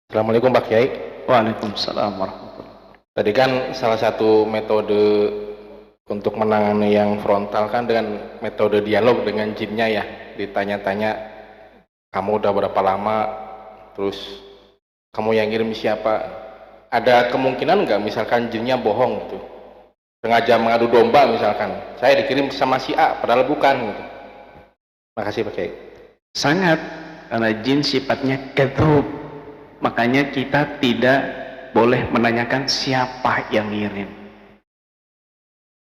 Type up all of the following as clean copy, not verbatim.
Assalamualaikum Pak Kiai. Waalaikumsalam warahmatullahi wabarakatuh. Tadi kan salah satu metode untuk menangani yang frontal kan dengan metode dialog dengan jinnya ya. Ditanya-tanya, kamu udah berapa lama, terus kamu yang ngirim siapa. Ada kemungkinan nggak misalkan jinnya bohong gitu, sengaja mengadu domba misalkan, saya dikirim sama si A padahal bukan gitu. Makasih Pak Kiai. Sangat, karena jin sifatnya kadzub. Makanya kita tidak boleh menanyakan siapa yang ngirim.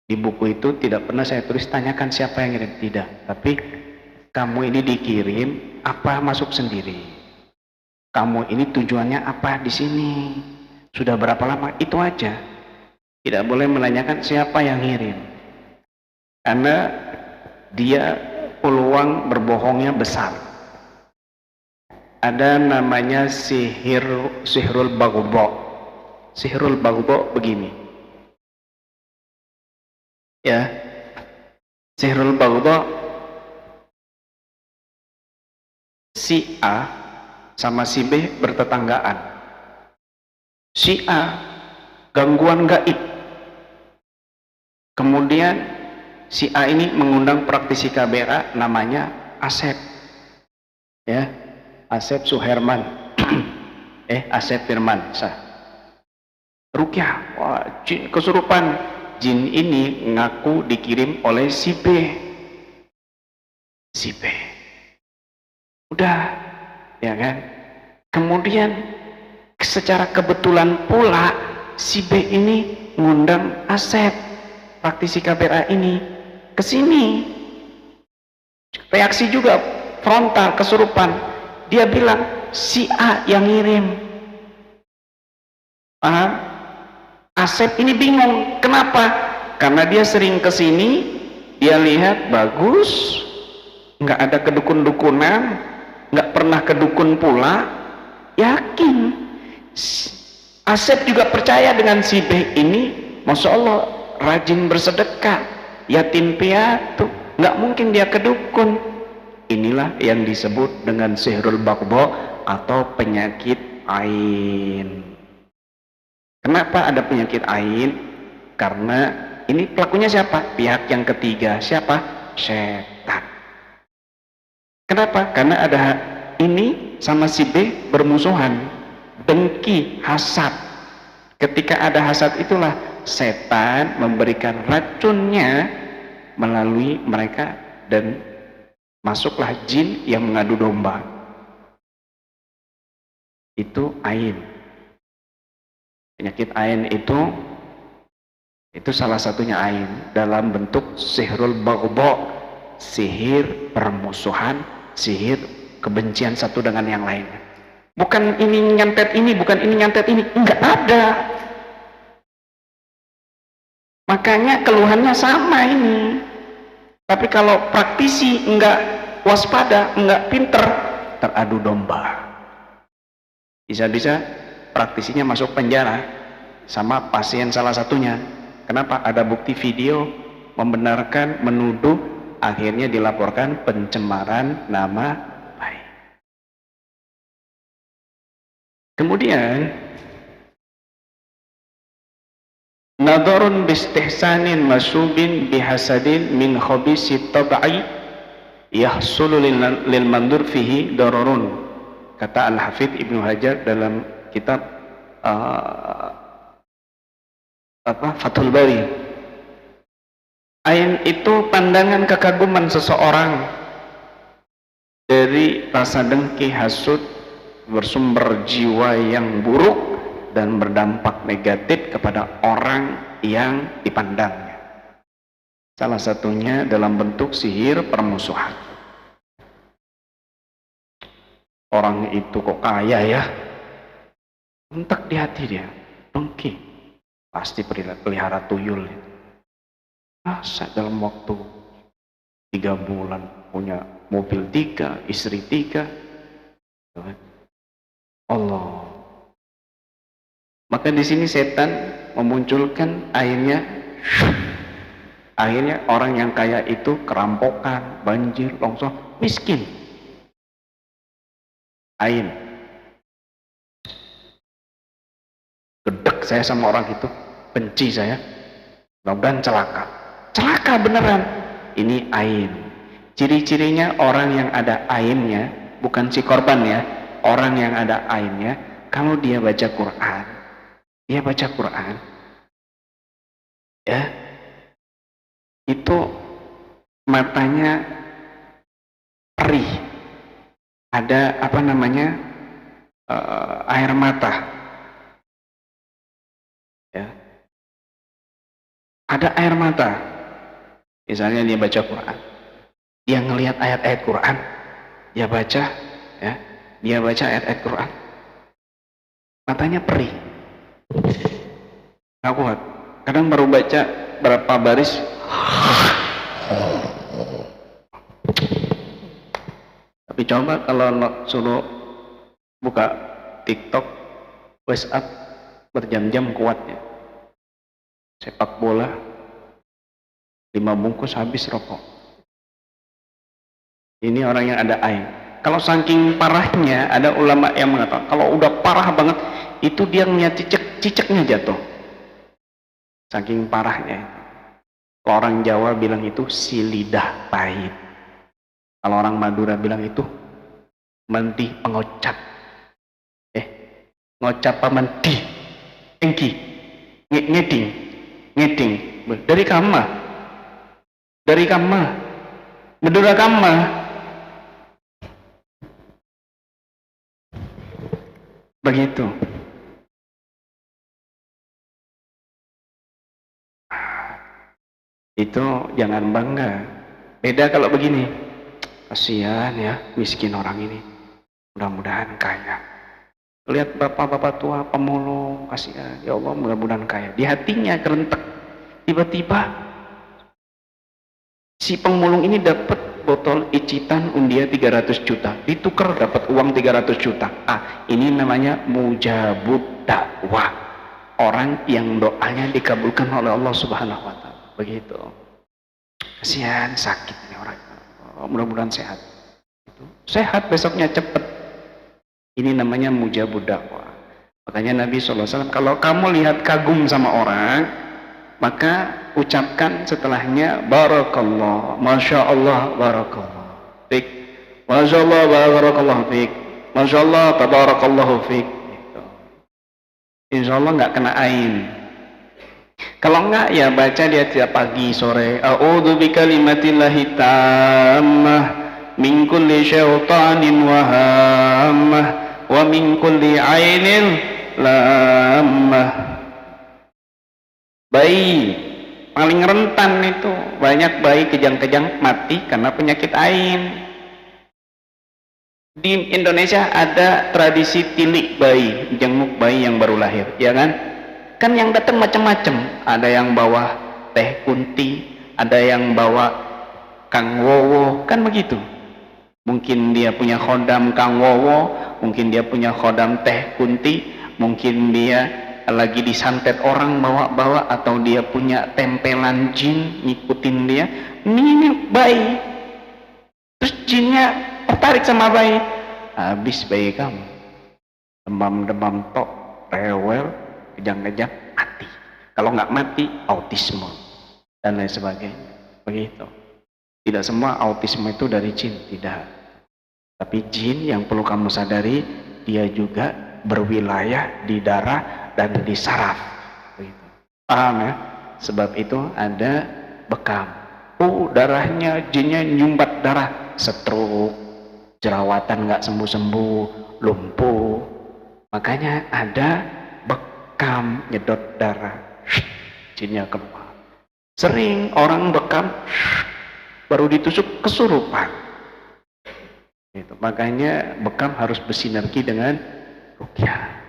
Di buku itu tidak pernah saya tulis tanyakan siapa yang ngirim, tidak. Tapi kamu ini dikirim apa masuk sendiri? Kamu ini tujuannya apa di sini? Sudah berapa lama? Itu aja. Tidak boleh menanyakan siapa yang ngirim. Karena dia peluang berbohongnya besar. Ada namanya sihrul baghda. Sihrul baghda begini. Ya. Sihrul baghda, si A sama si B bertetanggaan. Si A gangguan gaib. Kemudian si A ini mengundang praktisi KBRA namanya Asep. Ya. Asep Suherman. Asep Firman sah. Rukyah, wah, jin kesurupan. Jin ini ngaku dikirim oleh si B. Si B. Udah, ya kan? Kemudian secara kebetulan pula si B ini ngundang Asep, praktisi KBRA ini ke sini. Reaksi juga frontal kesurupan. Dia bilang si A yang ngirim. Paham? Asep ini bingung. Kenapa? Karena dia sering ke sini, dia lihat bagus, nggak ada kedukun-dukunan, nggak pernah ke dukun pula, yakin. Asep juga percaya dengan si B ini, masya Allah rajin bersedekah, yatim piatu, nggak mungkin dia ke dukun. Inilah yang disebut dengan sihrul baghda atau penyakit ain. Kenapa ada penyakit ain? Karena ini pelakunya siapa? Pihak yang ketiga. Siapa? Setan. Kenapa? Karena ada ini sama si B bermusuhan, dengki, hasad. Ketika ada hasad itulah setan memberikan racunnya melalui mereka dan masuklah jin yang mengadu domba. Itu ain. Penyakit ain itu salah satunya ain dalam bentuk sihrul baghda, sihir permusuhan, sihir kebencian satu dengan yang lainnya. Bukan ini nyantet ini, bukan ini nyantet ini, enggak ada. Makanya keluhannya sama ini. Tapi kalau praktisi enggak waspada, enggak pinter, teradu domba. Bisa-bisa praktisinya masuk penjara sama pasien salah satunya. Kenapa? Ada bukti video membenarkan, menuduh, akhirnya dilaporkan pencemaran nama baik. Kemudian nadharun bistihsanin masubin bihasadin min khabisi tab'i yahsulu lil mandur fihi dararun. Kata Al-Hafidh Ibnu Hajar dalam kitab Fathul Bari. Ain itu pandangan kekaguman seseorang dari rasa dengki, hasud, bersumber jiwa yang buruk dan berdampak negatif kepada orang yang dipandangnya. Salah satunya dalam bentuk sihir permusuhan. Orang itu kok kaya ya, entek di hati dia, dengki, pasti pelihara tuyul. Masa dalam waktu 3 bulan punya mobil 3, istri 3, Allah. Maka di sini setan memunculkan akhirnya orang yang kaya itu kerampokan, banjir, longsor, miskin. Ain. saya sama orang itu, benci saya, mudah-mudahan celaka beneran. Ini ain. Ciri-cirinya orang yang ada ainnya, bukan si korban ya, orang yang ada ainnya, kalau dia baca Quran, ya, itu matanya perih, ada apa namanya, air mata, ya, ada air mata. Misalnya dia baca Quran, dia ngelihat ayat-ayat Quran, dia baca, ya, dia baca ayat-ayat Quran, matanya perih, nggak kuat. Kadang baru baca berapa baris, tapi coba kalau suruh buka TikTok, WhatsApp berjam-jam kuatnya. Sepak bola 5 bungkus habis rokok. Ini orang yang ada ain. Kalau saking parahnya, ada ulama yang mengatakan kalau udah parah banget itu dia ngeliat cicaknya jatuh. Saking parahnya. Kalau orang Jawa bilang itu si lidah pahit. Kalau orang Madura bilang itu mentih pengocap. Ngocap apa mentih? Engki. Ngeding. Dari kama. Madura kama. Begitu. Itu jangan bangga. Beda kalau begini, kasihan ya miskin orang ini, mudah-mudahan kaya. Lihat bapak-bapak tua pemulung, kasihan, ya Allah mudah-mudahan kaya. Di hatinya kerentek. Tiba-tiba si pemulung ini dapat botol icitan undian 300 juta, ditukar dapat uang 300 juta. Ini namanya mujabud dakwah, orang yang doanya dikabulkan oleh Allah Subhanahu wa Ta'ala. Begitu. Kasihan, sakit ini orang. Mudah-mudahan sehat. Sehat besoknya cepat. Ini namanya mujabud dakwah. Makanya Nabi SAW, kalau kamu lihat kagum sama orang, maka ucapkan setelahnya barakallah, masya Allah, barakallah fik, masya Allah, barakallah fik, masya Allah, tabarakallahu fik. Insya Allah nggak kena ain. Kalau enggak ya baca dia tiap pagi sore, a'udzu bikalimatillahi tammah min kulli syaitanin wa hammah wa min kulli ainin lammah. Bayi paling rentan itu, banyak bayi kejang-kejang mati karena penyakit ain. Di Indonesia ada tradisi tilik bayi, jenguk bayi yang baru lahir, ya kan? Kan yang datang macam-macam, ada yang bawa teh kunti, ada yang bawa Kang Wowo, kan begitu. Mungkin dia punya khodam Kang Wowo, mungkin dia punya khodam teh kunti, mungkin dia lagi disantet orang bawa-bawa, atau dia punya tempelan jin ngikutin dia. Ini bayi, terus jinnya tertarik sama bayi, habis bayi kamu demam-demam tok, rewel, kejang-kejang, mati. Kalau nggak mati, autisme dan lain sebagainya. Begitu. Tidak semua autisme itu dari jin, tidak. Tapi jin yang perlu kamu sadari, dia juga berwilayah di darah dan di saraf. Begitu. Paham ya? Sebab itu ada bekam. Darahnya, jinnya nyumbat darah, stroke, jerawatan nggak sembuh-sembuh, lumpuh. Makanya ada bekam nyedot darah, jinnya keluar. Sering orang bekam baru ditusuk kesurupan. Gitu. Makanya bekam harus bersinergi dengan ruqyah.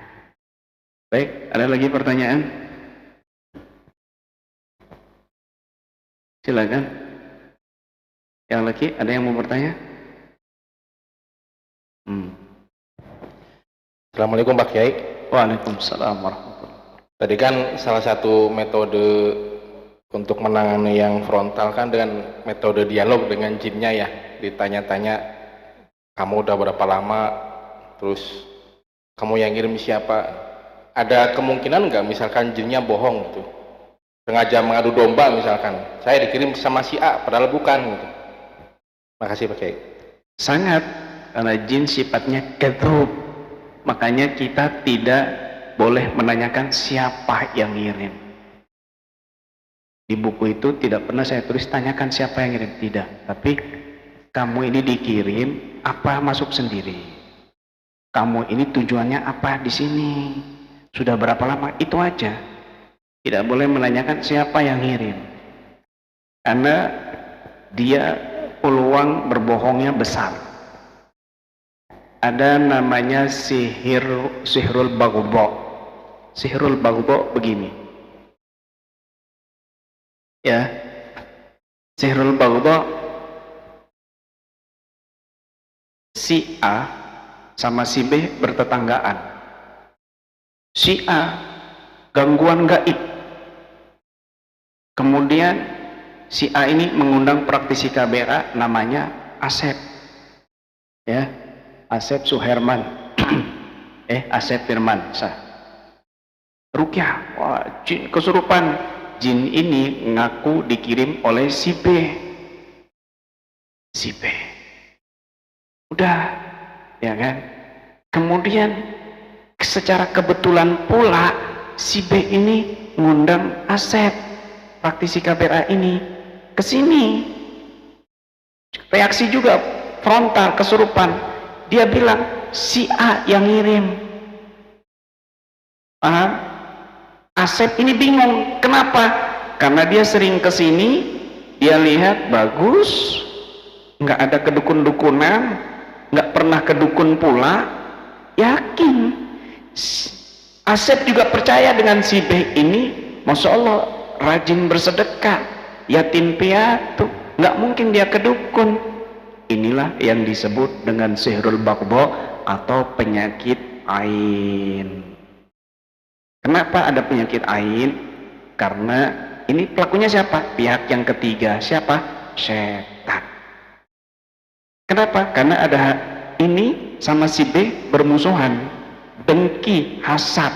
Baik, ada lagi pertanyaan? Silakan. Yang lagi ada yang mau bertanya? Assalamualaikum Pak Kiai. Waalaikumsalam warahmatullahi wabarakatuh. Tadi kan salah satu metode untuk menangani yang frontal kan dengan metode dialog dengan jinnya ya, ditanya-tanya kamu udah berapa lama, terus kamu yang ngirim siapa, ada kemungkinan nggak misalkan jinnya bohong gitu, sengaja mengadu domba misalkan, saya dikirim sama si A padahal bukan gitu. Makasih Pak Kiai. Sangat, karena jin sifatnya kadzub, makanya kita tidak boleh menanyakan siapa yang ngirim. Di buku itu tidak pernah saya tulis tanyakan siapa yang ngirim, tidak, tapi kamu ini dikirim apa masuk sendiri, kamu ini tujuannya apa di sini, sudah berapa lama, itu aja. Tidak boleh menanyakan siapa yang ngirim, karena dia peluang berbohongnya besar. Ada namanya sihrul baghda. Sihrul baghda begini ya, sihrul baghda, si A sama si B bertetanggaan. Si A gangguan gaib, kemudian si A ini mengundang praktisi KBRA namanya Asep, ya, Asep Suherman, Asep Firman sah. Rukyah, wah, jin kesurupan. Jin ini ngaku dikirim oleh si B. Si B. Udah, ya kan? Kemudian secara kebetulan pula si B ini ngundang Asep, praktisi KBRA ini, ke sini. Reaksi juga frontal, kesurupan. Dia bilang si A yang ngirim. Paham? Asep ini bingung, kenapa? Karena dia sering ke sini, dia lihat bagus, nggak ada kedukun-dukunan, nggak pernah kedukun pula, yakin. Asep juga percaya dengan si B ini, masya Allah, rajin bersedekah, yatim piatu, nggak mungkin dia kedukun. Inilah yang disebut dengan sihrul baghda atau penyakit ain. Kenapa ada penyakit ain? Karena ini pelakunya siapa? Pihak yang ketiga. Siapa? Setan. Kenapa? Karena ada ini sama si B bermusuhan, dengki, hasad.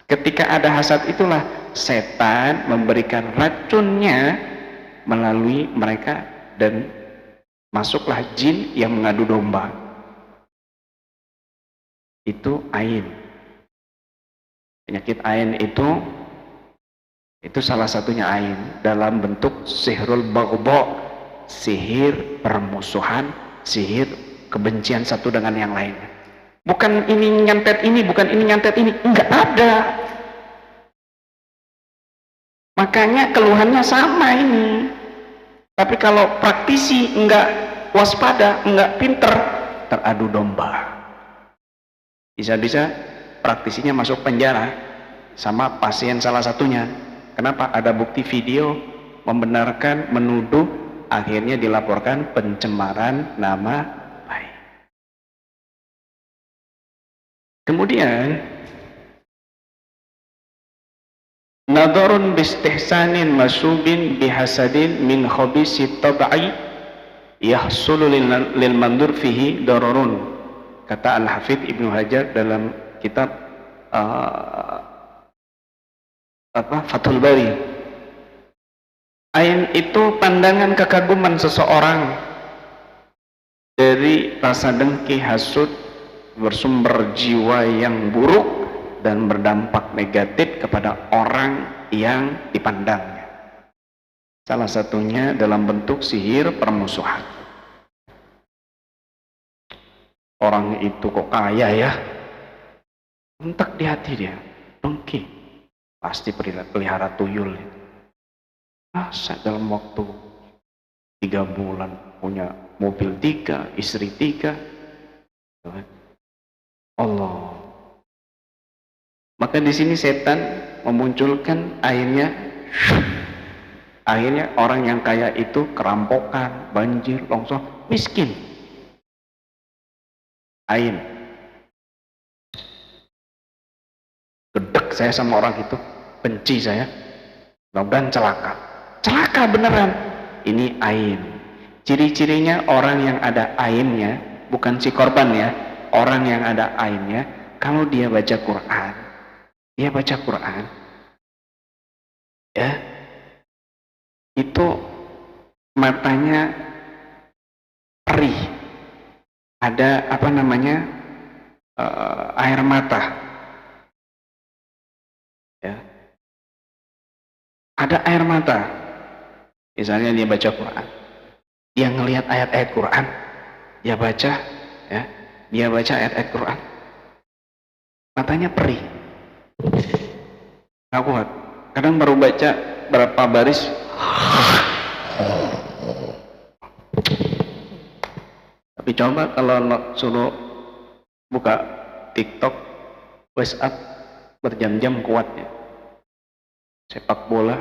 Ketika ada hasad itulah setan memberikan racunnya melalui mereka dan masuklah jin yang mengadu domba. Itu ain. Penyakit ain itu salah satunya ain dalam bentuk sihrul baghda, sihir permusuhan, sihir kebencian satu dengan yang lain. Bukan ini nyantet ini, bukan ini nyantet ini, enggak ada. Makanya keluhannya sama ini. Tapi kalau praktisi enggak waspada, enggak pinter, teradu domba. Bisa-bisa praktisinya masuk penjara sama pasien salah satunya. Kenapa? Ada bukti video membenarkan, menuduh, akhirnya dilaporkan pencemaran nama baik. Kemudian nadharun bistihsanin masubin bihasadin min khabisi tab'i yahsulu lil mandur fihi dararun. Kata Al-Hafidh Ibnu Hajar dalam kitab Fathul Bari, ain itu pandangan kekaguman seseorang dari rasa dengki, hasud, bersumber jiwa yang buruk dan berdampak negatif kepada orang yang dipandangnya. Salah satunya dalam bentuk sihir permusuhan. Orang itu kok kaya ya, entek di hati dia, dengki, pasti pelihara tuyul. Masa dalam waktu 3 bulan punya mobil 3, istri 3, Allah. Maka di sini setan memunculkan akhirnya orang yang kaya itu kerampokan, banjir, longsor, miskin. Ain. Gedek saya sama orang itu, benci saya, mudah-mudahan celaka beneran. Ini ain. Ciri-cirinya orang yang ada ainnya, bukan si korban ya, orang yang ada ainnya, kalau dia baca Quran dia baca Quran, ya, itu matanya perih, ada apa namanya, air mata, ya, ada air mata. Misalnya dia baca Quran, dia ngelihat ayat-ayat Quran, dia baca, ya, dia baca ayat-ayat Quran, matanya perih, nggak kuat. Kadang baru baca berapa baris, tapi coba kalau suruh buka TikTok, WhatsApp, berjam-jam kuatnya. Sepak bola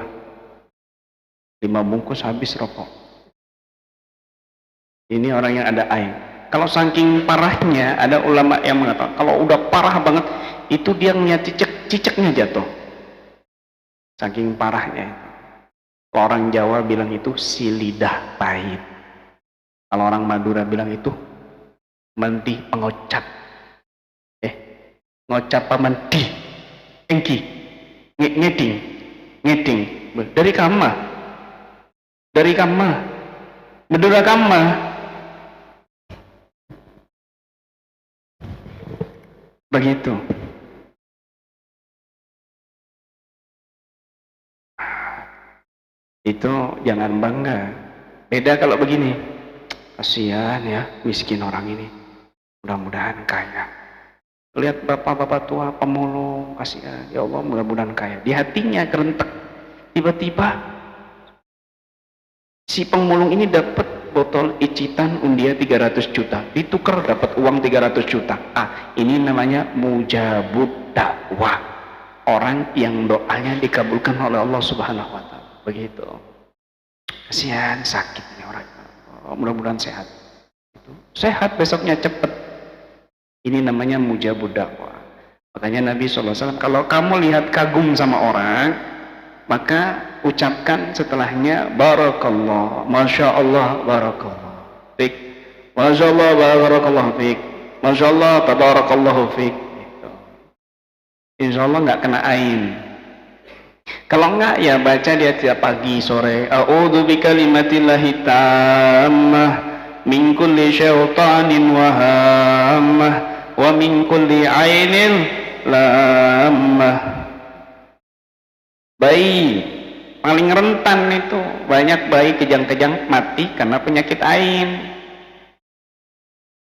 5 bungkus habis rokok. Ini orang yang ada air. Kalau saking parahnya, ada ulama yang mengatakan kalau udah parah banget itu dia ngeliat cicaknya jatuh, saking parahnya. Kalau orang Jawa bilang itu si lidah pahit, kalau orang Madura bilang itu menti pengocap, ngocap apa menti engki ngeding ngeding dari kama Madura kama. Begitu. Itu jangan bangga. Beda kalau begini, kasihan ya miskin orang ini, mudah-mudahan kaya. Lihat bapak-bapak tua pemulung, kasihan, ya Allah mudah-mudahan kaya. Di hatinya kerentek. Tiba-tiba si pemulung ini dapat botol icitan undian 300 juta, ditukar dapat uang 300 juta. Ini namanya mujabud dakwah, orang yang doanya dikabulkan oleh Allah Subhanahu wa taala. Begitu. Kasihan, sakit ini orang. Mudah-mudahan sehat. Sehat besoknya cepat. Ini namanya mujabud dakwah. Makanya Nabi SAW, kalau kamu lihat kagum sama orang, maka ucapkan setelahnya barakallah, masya Allah, barakallah fik, masya Allah, barakallah fik, masya Allah, tabarakallahu fik. Insya Allah nggak kena ain. Kalau enggak ya baca dia tiap pagi sore, a'udzu bikalimatillahi tammah min kulli syaitanin wa hammah wa min kulli ainin lammah. Bayi paling rentan itu, banyak bayi kejang-kejang mati karena penyakit ain.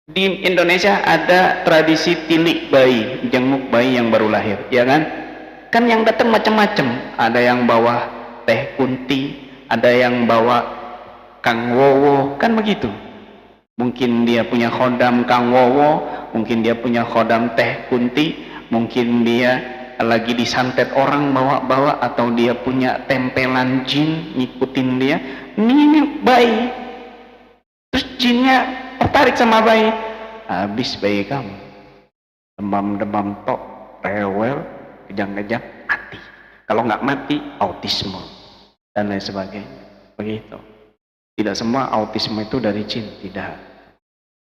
Di Indonesia ada tradisi tilik bayi, jenguk bayi yang baru lahir, ya kan? Kan yang datang macam-macam, ada yang bawa teh kunti, ada yang bawa Kang Wowo, kan begitu. Mungkin dia punya khodam Kang Wowo, mungkin dia punya khodam teh kunti, mungkin dia lagi disantet orang bawa-bawa, atau dia punya tempelan jin ngikutin dia. Ini bayi, terus jinnya tertarik sama bayi, habis bayi kamu demam-demam tok, rewel, kejang-kejang, mati. Kalau nggak mati, autisme dan lain sebagainya. Begitu. Tidak semua autisme itu dari jin, tidak.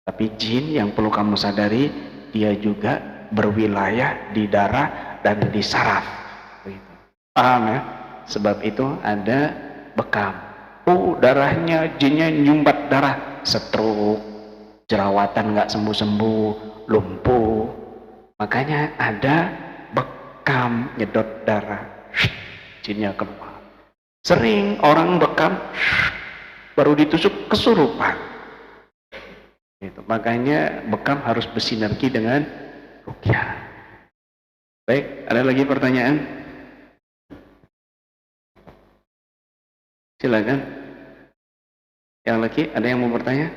Tapi jin yang perlu kamu sadari, dia juga berwilayah di darah dan di saraf. Begitu. Paham ya? Sebab itu ada bekam. Darahnya, jinnya nyumbat darah, stroke, jerawatan nggak sembuh-sembuh, lumpuh. Makanya ada bekam nyedot darah, jinnya keluar. Sering orang bekam baru ditusuk kesurupan. Itu makanya bekam harus bersinergi dengan ruqyah. Baik, ada lagi pertanyaan? Silakan. Yang lagi ada yang mau bertanya?